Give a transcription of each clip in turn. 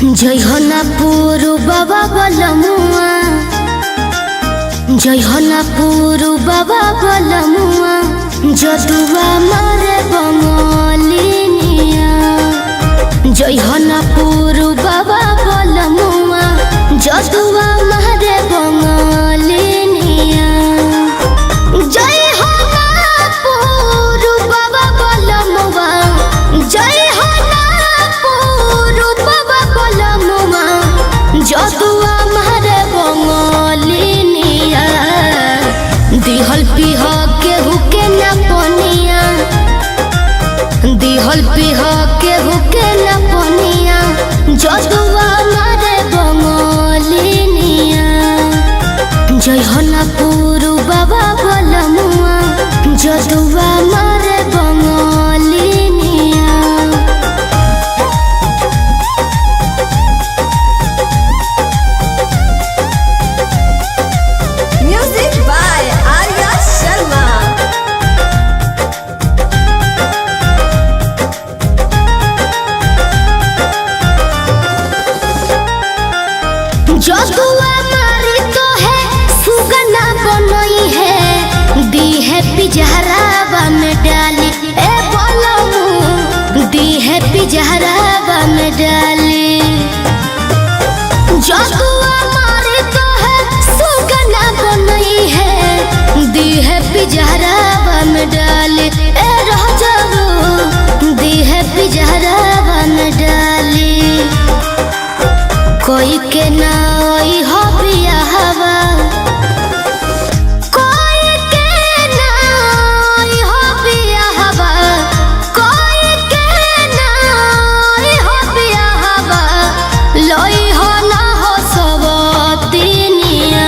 जय हो ना पुरु बाबा बलमुआ, जय हो ना पुरु बाबा बलमुआ, जदुआ मारे बंगलिनिया। जय हो ना पुरु बाबा बलमुआ, जदुआ मारे बंगलिनिया। जय हो ना पुरु बाबा बलमुआ, जय हो ना पुरु बाबा बलमुआ, जदुआ मारे बंगलिनिया। दिहल पिह केहू के न पनिया, दिहल पिह केहू के न पनिया, जदुआ मारे बंगलिनिया। जय हो ना पुरु बाबा बलमुआ, जदुआ मारे बंगलिनिया। Music by Arya Sharma. जदुआ मारी तो है सुगना बनई है, दी है पिजहरावा में डाली। ए बलमु दी है पिजहरावा में डाली। जदुआ मारी तो है सुगना बनई है, दी है पिजहरावा में डाली। ए राजाऊ दी है पिजहरावा में डाली। कोई के ना आई हो बियाहवा, कोई के ना आई हो बियाहवा, कोई के ना आई हो बियाहवा, लई हो ना हो सबतिनिया।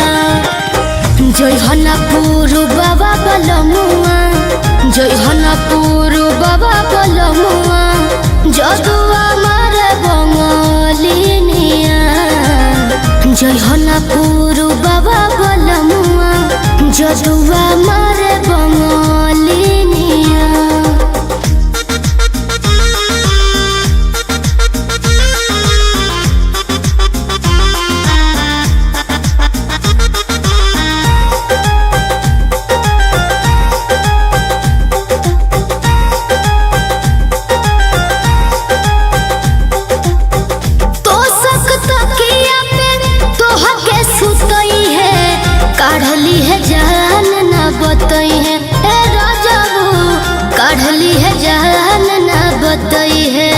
जय हो ना पुरु बाबा बलमुआ, जय हो ना पुरु बाबा बलमुआ, जदुआ मारे बंगलिनिया। जय हो ना पुरु बाबा बलमुआ, जदुआ मारे बंगलिनिया। काढ़ली है जान ना बतई है। ए राजाऊ काढ़ली है जान ना बतई है।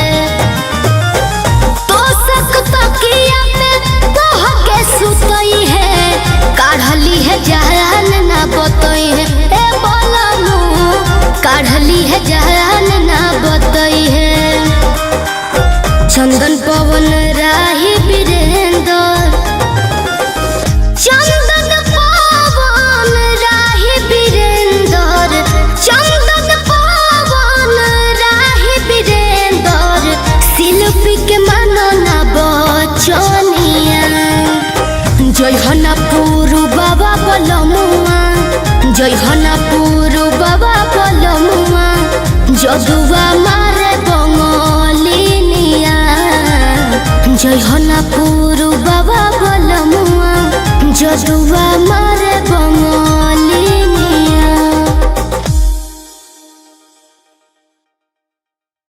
तो सक तकिया पे तोह के सुतई है, काढ़ली है जान ना बतई है। ए बलमु काढ़ली है जान ना बतई है। चंदन पवन राही वीरेंद्र, चंदन पवन राही वीरेंद्र, चंदन पवन राही वीरेंद्र, शिल्पी के मानो ना बचनिया। जय हो ना पुरु बाबा बलमुआ, जय हो ना पुरु बाबा बलमुआ, जदुआ मारे बंगलिनिया। जय हो ना पुरु बाबा बलमुआ, जदुआ